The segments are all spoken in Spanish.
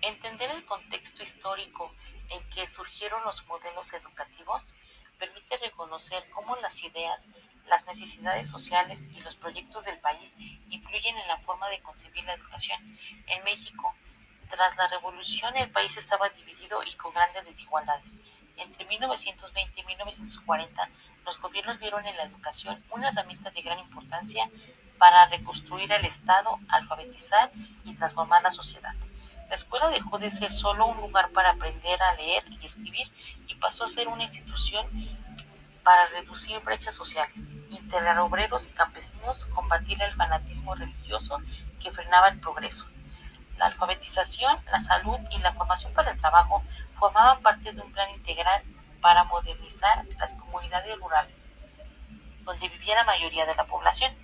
Entender el contexto histórico en que surgieron los modelos educativos permite reconocer cómo las ideas, las necesidades sociales y los proyectos del país influyen en la forma de concebir la educación. En México, tras la revolución, el país estaba dividido y con grandes desigualdades. Entre 1920 y 1940, los gobiernos vieron en la educación una herramienta de gran importancia para reconstruir el Estado, alfabetizar y transformar la sociedad. La escuela dejó de ser solo un lugar para aprender a leer y escribir y pasó a ser una institución para reducir brechas sociales, integrar obreros y campesinos, combatir el fanatismo religioso que frenaba el progreso. La alfabetización, la salud y la formación para el trabajo formaban parte de un plan integral para modernizar las comunidades rurales, donde vivía la mayoría de la población.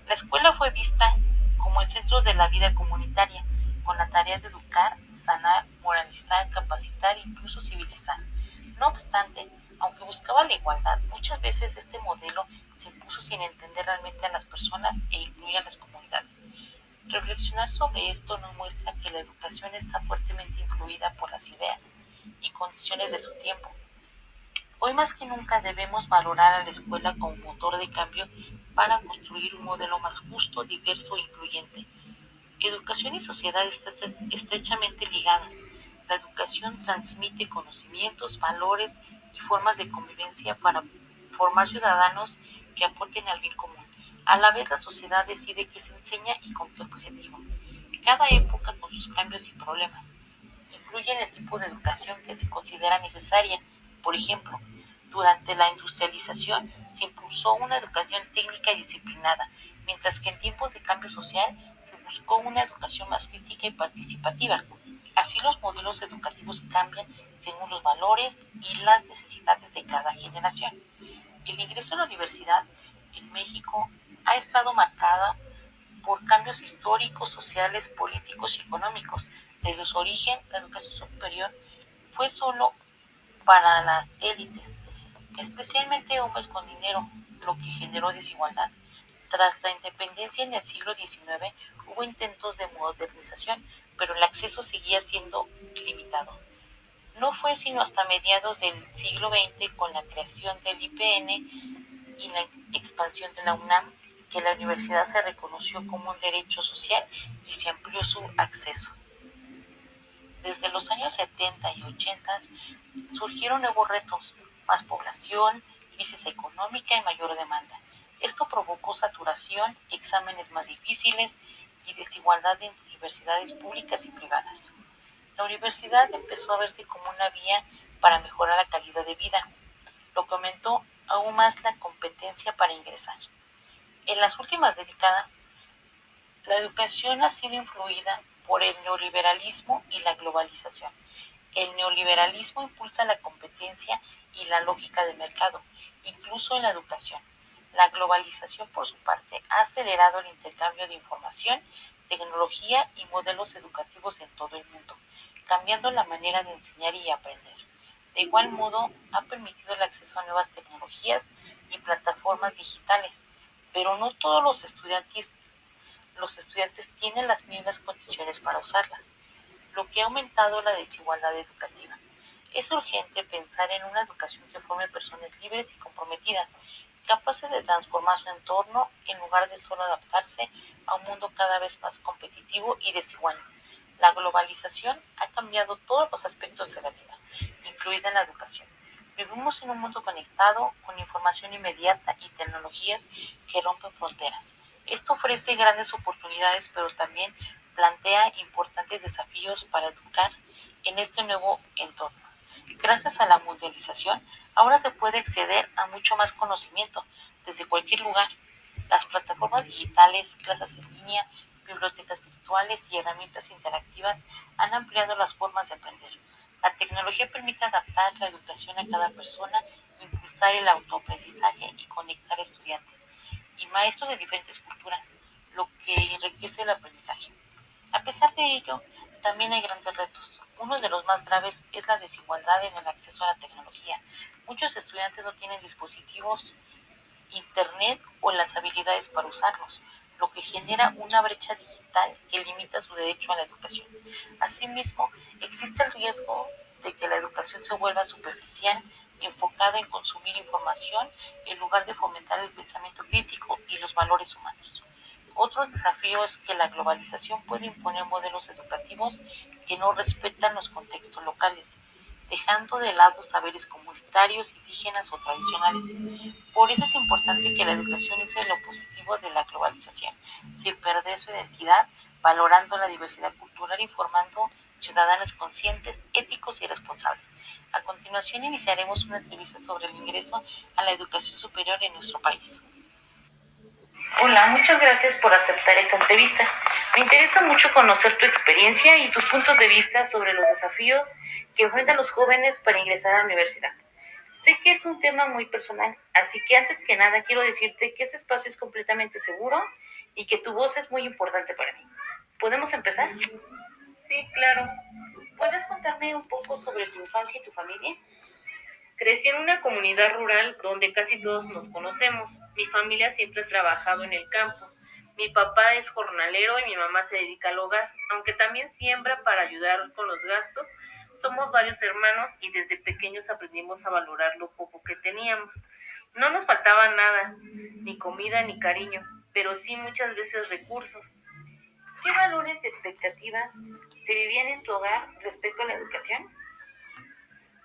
La escuela fue vista como el centro de la vida comunitaria, con la tarea de educar, sanar, moralizar, capacitar e incluso civilizar. No obstante, aunque buscaba la igualdad, muchas veces este modelo se impuso sin entender realmente a las personas e incluir a las comunidades. Reflexionar sobre esto nos muestra que la educación está fuertemente influida por las ideas y condiciones de su tiempo. Hoy más que nunca debemos valorar a la escuela como motor de cambio para construir un modelo más justo, diverso e incluyente. Educación y sociedad están estrechamente ligadas. La educación transmite conocimientos, valores y formas de convivencia para formar ciudadanos que aporten al bien común. A la vez la sociedad decide qué se enseña y con qué objetivo. Cada época con sus cambios y problemas influye en el tipo de educación que se considera necesaria. Por ejemplo, durante la industrialización se impulsó una educación técnica y disciplinada, mientras que en tiempos de cambio social se buscó una educación más crítica y participativa. Así los modelos educativos cambian según los valores y las necesidades de cada generación. El ingreso a la universidad en México ha estado marcada por cambios históricos, sociales, políticos y económicos. Desde su origen, la educación superior fue solo para las élites, especialmente hombres con dinero, lo que generó desigualdad. Tras la independencia en el siglo XIX hubo intentos de modernización, pero el acceso seguía siendo limitado. No fue sino hasta mediados del siglo XX, con la creación del IPN y la expansión de la UNAM, que la universidad se reconoció como un derecho social y se amplió su acceso. Desde los años 70 y 80 surgieron nuevos retos: más población, crisis económica y mayor demanda. Esto provocó saturación, exámenes más difíciles y desigualdad entre universidades públicas y privadas. La universidad empezó a verse como una vía para mejorar la calidad de vida, lo que aumentó aún más la competencia para ingresar. En las últimas décadas, la educación ha sido influida por el neoliberalismo y la globalización. El neoliberalismo impulsa la competencia y la lógica de mercado, incluso en la educación. La globalización, por su parte, ha acelerado el intercambio de información, tecnología y modelos educativos en todo el mundo, cambiando la manera de enseñar y aprender. De igual modo, ha permitido el acceso a nuevas tecnologías y plataformas digitales, pero no todos los estudiantes tienen las mismas condiciones para usarlas, lo que ha aumentado la desigualdad educativa. Es urgente pensar en una educación que forme personas libres y comprometidas, capaces de transformar su entorno en lugar de solo adaptarse a un mundo cada vez más competitivo y desigual. La globalización ha cambiado todos los aspectos de la vida, incluida la educación. Vivimos en un mundo conectado, con información inmediata y tecnologías que rompen fronteras. Esto ofrece grandes oportunidades, pero también plantea importantes desafíos para educar en este nuevo entorno. Gracias a la mundialización, ahora se puede acceder a mucho más conocimiento desde cualquier lugar. Las plataformas digitales, clases en línea, bibliotecas virtuales y herramientas interactivas han ampliado las formas de aprender. La tecnología permite adaptar la educación a cada persona, impulsar el autoaprendizaje y conectar estudiantes y maestros de diferentes culturas, lo que enriquece el aprendizaje. A pesar de ello, también hay grandes retos. Uno de los más graves es la desigualdad en el acceso a la tecnología. Muchos estudiantes no tienen dispositivos, internet o las habilidades para usarlos. lo que genera una brecha digital que limita su derecho a la educación. Asimismo, existe el riesgo de que la educación se vuelva superficial, enfocada en consumir información en lugar de fomentar el pensamiento crítico y los valores humanos. Otro desafío es que la globalización puede imponer modelos educativos que no respetan los contextos locales, dejando de lado saberes comunitarios, indígenas o tradicionales. Por eso es importante que la educación sea lo positivo de la globalización, sin perder su identidad, valorando la diversidad cultural y formando ciudadanos conscientes, éticos y responsables. A continuación iniciaremos una entrevista sobre el ingreso a la educación superior en nuestro país. Hola, muchas gracias por aceptar esta entrevista. Me interesa mucho conocer tu experiencia y tus puntos de vista sobre los desafíos que enfrentan los jóvenes para ingresar a la universidad. Sé que es un tema muy personal, así que antes que nada quiero decirte que este espacio es completamente seguro y que tu voz es muy importante para mí. ¿Podemos empezar? Sí, claro. ¿Puedes contarme un poco sobre tu infancia y tu familia? Crecí en una comunidad rural donde casi todos nos conocemos. Mi familia siempre ha trabajado en el campo. Mi papá es jornalero y mi mamá se dedica al hogar, aunque también siembra para ayudar con los gastos. Somos varios hermanos y desde pequeños aprendimos a valorar lo poco que teníamos. No nos faltaba nada, ni comida ni cariño, pero sí muchas veces recursos. ¿Qué valores y expectativas se vivían en tu hogar respecto a la educación?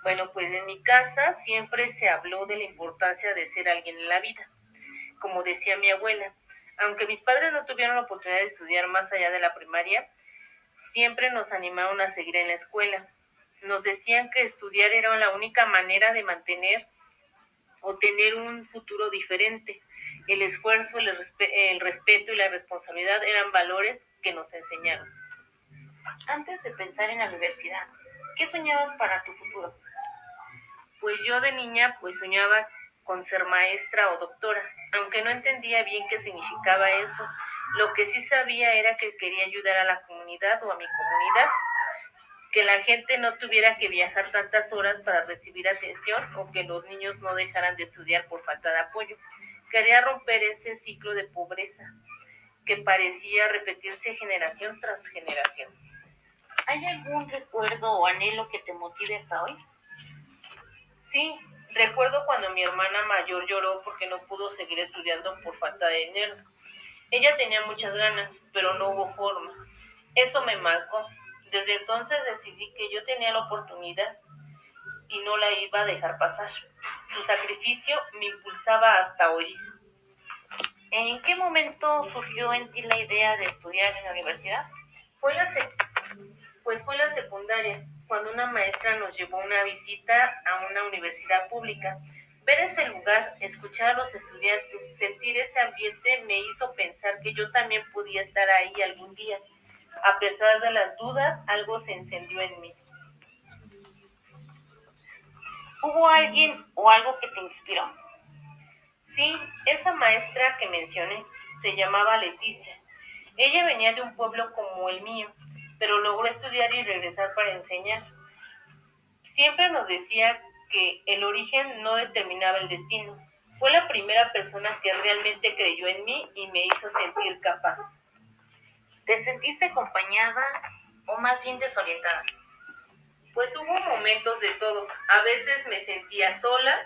Bueno, pues en mi casa siempre se habló de la importancia de ser alguien en la vida. Como decía mi abuela, aunque mis padres no tuvieron la oportunidad de estudiar más allá de la primaria, siempre nos animaron a seguir en la escuela. Nos decían que estudiar era la única manera de mantener o tener un futuro diferente. El esfuerzo, el respeto y la responsabilidad eran valores que nos enseñaron. Antes de pensar en la universidad, ¿qué soñabas para tu futuro? Pues yo de niña soñaba con ser maestra o doctora, aunque no entendía bien qué significaba eso. Lo que sí sabía era que quería ayudar a la comunidad o a mi comunidad, que la gente no tuviera que viajar tantas horas para recibir atención o que los niños no dejaran de estudiar por falta de apoyo. Quería romper ese ciclo de pobreza que parecía repetirse generación tras generación. ¿Hay algún recuerdo o anhelo que te motive hasta hoy? Sí, recuerdo cuando mi hermana mayor lloró porque no pudo seguir estudiando por falta de dinero. Ella tenía muchas ganas, pero no hubo forma. Eso me marcó. Desde entonces decidí que yo tenía la oportunidad y no la iba a dejar pasar. Su sacrificio me impulsaba hasta hoy. ¿En qué momento surgió en ti la idea de estudiar en la universidad? Fue la fue la secundaria, cuando una maestra nos llevó una visita a una universidad pública. Ver ese lugar, escuchar a los estudiantes, sentir ese ambiente me hizo pensar que yo también podía estar ahí algún día. A pesar de las dudas, algo se encendió en mí. ¿Hubo alguien o algo que te inspiró? Sí, esa maestra que mencioné se llamaba Leticia. Ella venía de un pueblo como el mío, pero logró estudiar y regresar para enseñar. Siempre nos decía que el origen no determinaba el destino. Fue la primera persona que realmente creyó en mí y me hizo sentir capaz. ¿Te sentiste acompañada o más bien desorientada? Pues hubo momentos de todo. A veces me sentía sola,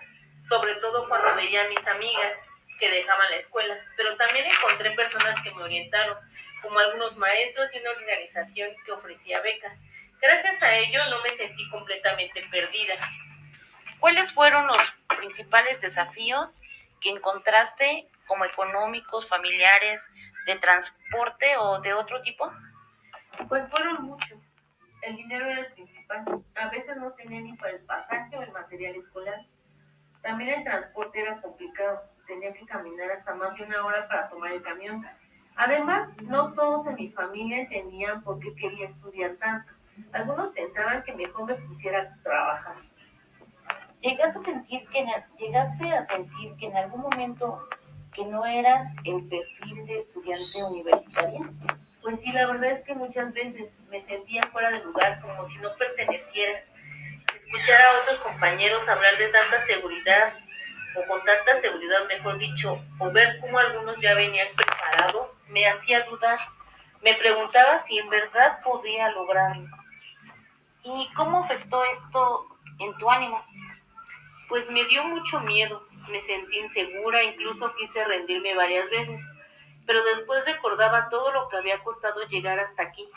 sobre todo cuando veía a mis amigas que dejaban la escuela, pero también encontré personas que me orientaron, como algunos maestros y una organización que ofrecía becas. Gracias a ello no me sentí completamente perdida. ¿Cuáles fueron los principales desafíos que encontraste, como económicos, familiares, de transporte o de otro tipo? Pues fueron muchos. El dinero era el principal. A veces no tenía ni para el pasaje o el material escolar. También el transporte era complicado. Tenía que caminar hasta más de una hora para tomar el camión. Además, no todos en mi familia entendían por qué quería estudiar tanto. Algunos pensaban que mejor me pusiera a trabajar. ¿Llegaste a sentir que en algún momento que no eras el perfil de estudiante universitaria? Pues sí, la verdad es que muchas veces me sentía fuera de lugar, como si no perteneciera. Escuchar a otros compañeros hablar de tanta seguridad, o con tanta seguridad, mejor dicho, o ver cómo algunos ya venían preparados separados me hacía dudar. Me preguntaba si en verdad podía lograrlo. ¿Y cómo afectó esto en tu ánimo? Pues me dio mucho miedo, me sentí insegura, incluso quise rendirme varias veces, pero después recordaba todo lo que había costado llegar hasta aquí.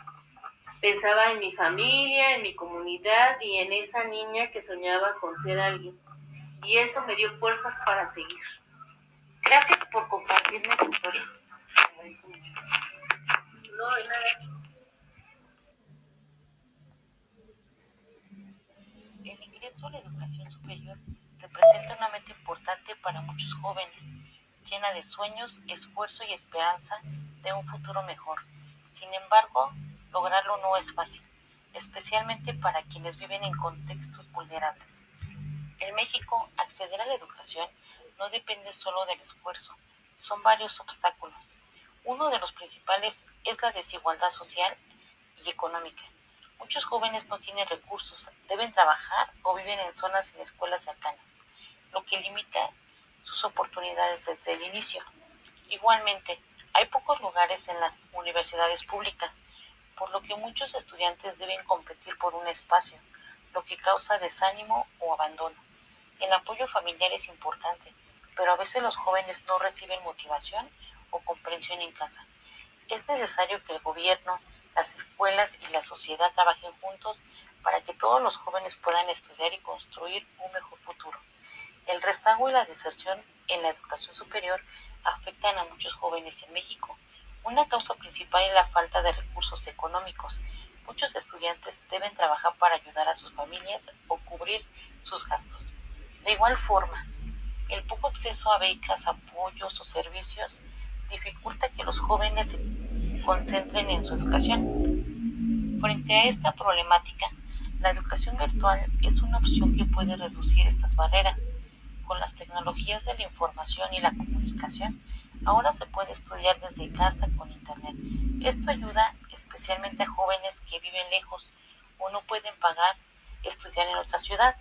Pensaba en mi familia, en mi comunidad y en esa niña que soñaba con ser alguien. Y eso me dio fuerzas para seguir. Gracias por compartirme tu historia. No, de nada. El ingreso a la educación superior representa una meta importante para muchos jóvenes, llena de sueños, esfuerzo y esperanza de un futuro mejor. Sin embargo, lograrlo no es fácil, especialmente para quienes viven en contextos vulnerables. En México, acceder a la educación no depende solo del esfuerzo, son varios obstáculos. Uno de los principales es la desigualdad social y económica. Muchos jóvenes no tienen recursos, deben trabajar o viven en zonas sin escuelas cercanas, lo que limita sus oportunidades desde el inicio. Igualmente, hay pocos lugares en las universidades públicas, por lo que muchos estudiantes deben competir por un espacio, lo que causa desánimo o abandono. El apoyo familiar es importante, pero a veces los jóvenes no reciben motivación o comprensión en casa. Es necesario que el gobierno, las escuelas y la sociedad trabajen juntos para que todos los jóvenes puedan estudiar y construir un mejor futuro. El rezago y la deserción en la educación superior afectan a muchos jóvenes en México. Una causa principal es la falta de recursos económicos. Muchos estudiantes deben trabajar para ayudar a sus familias o cubrir sus gastos. De igual forma, el poco acceso a becas, apoyos o servicios dificulta que los jóvenes se concentren en su educación. Frente a esta problemática, la educación virtual es una opción que puede reducir estas barreras. Con las tecnologías de la información y la comunicación, ahora se puede estudiar desde casa con Internet. Esto ayuda especialmente a jóvenes que viven lejos o no pueden pagar estudiar en otra ciudad.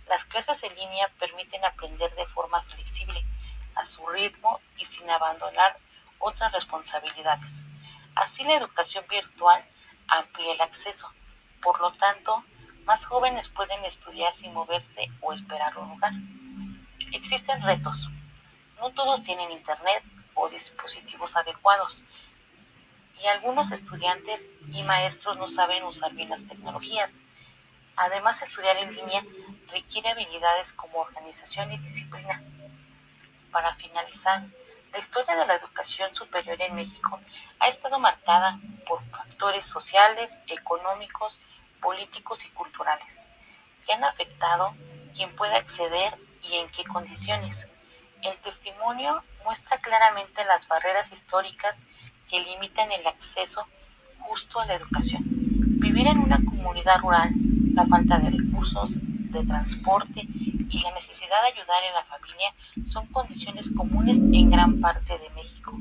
Las clases en línea permiten aprender de forma flexible, a su ritmo y sin abandonar otras responsabilidades. Así la educación virtual amplía el acceso. Por lo tanto, más jóvenes pueden estudiar sin moverse o esperar un lugar. Existen retos. No todos tienen internet o dispositivos adecuados y algunos estudiantes y maestros no saben usar bien las tecnologías. Además, estudiar en línea requiere habilidades como organización y disciplina. Para finalizar, la historia de la educación superior en México ha estado marcada por factores sociales, económicos, políticos y culturales, que han afectado quién puede acceder y en qué condiciones. El testimonio muestra claramente las barreras históricas que limitan el acceso justo a la educación. Vivir en una comunidad rural, la falta de recursos, de transporte y la necesidad de ayudar en la familia son condiciones comunes en gran parte de México.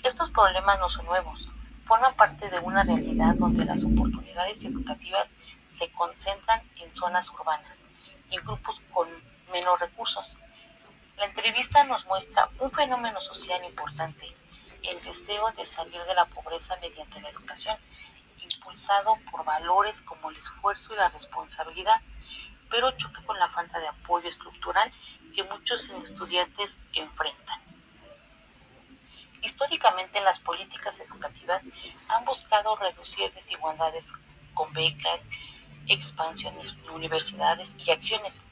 Estos problemas no son nuevos, forman parte de una realidad donde las oportunidades educativas se concentran en zonas urbanas y en grupos con menos recursos. La entrevista nos muestra un fenómeno social importante, el deseo de salir de la pobreza mediante la educación, impulsado por valores como el esfuerzo y la responsabilidad, pero choca con la falta de apoyo estructural que muchos estudiantes enfrentan. Históricamente, las políticas educativas han buscado reducir desigualdades con becas, expansiones de universidades y acciones.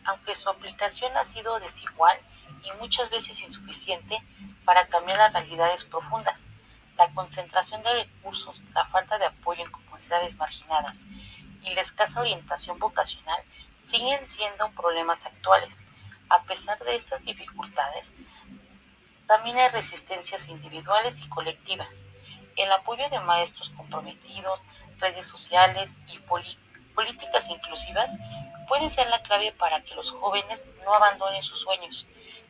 Aunque su aplicación ha sido desigual y muchas veces insuficiente para cambiar las realidades profundas, la concentración de recursos, la falta de apoyo en comunidades marginadas y la escasa orientación vocacional siguen siendo problemas actuales. A pesar de estas dificultades, también hay resistencias individuales y colectivas. El apoyo de maestros comprometidos, redes sociales y políticas inclusivas puede ser la clave para que los jóvenes no abandonen sus sueños.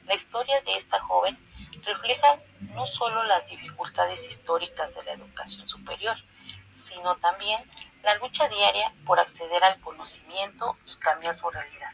La historia de esta joven refleja no solo las dificultades históricas de la educación superior, sino también la lucha diaria por acceder al conocimiento y cambiar su realidad.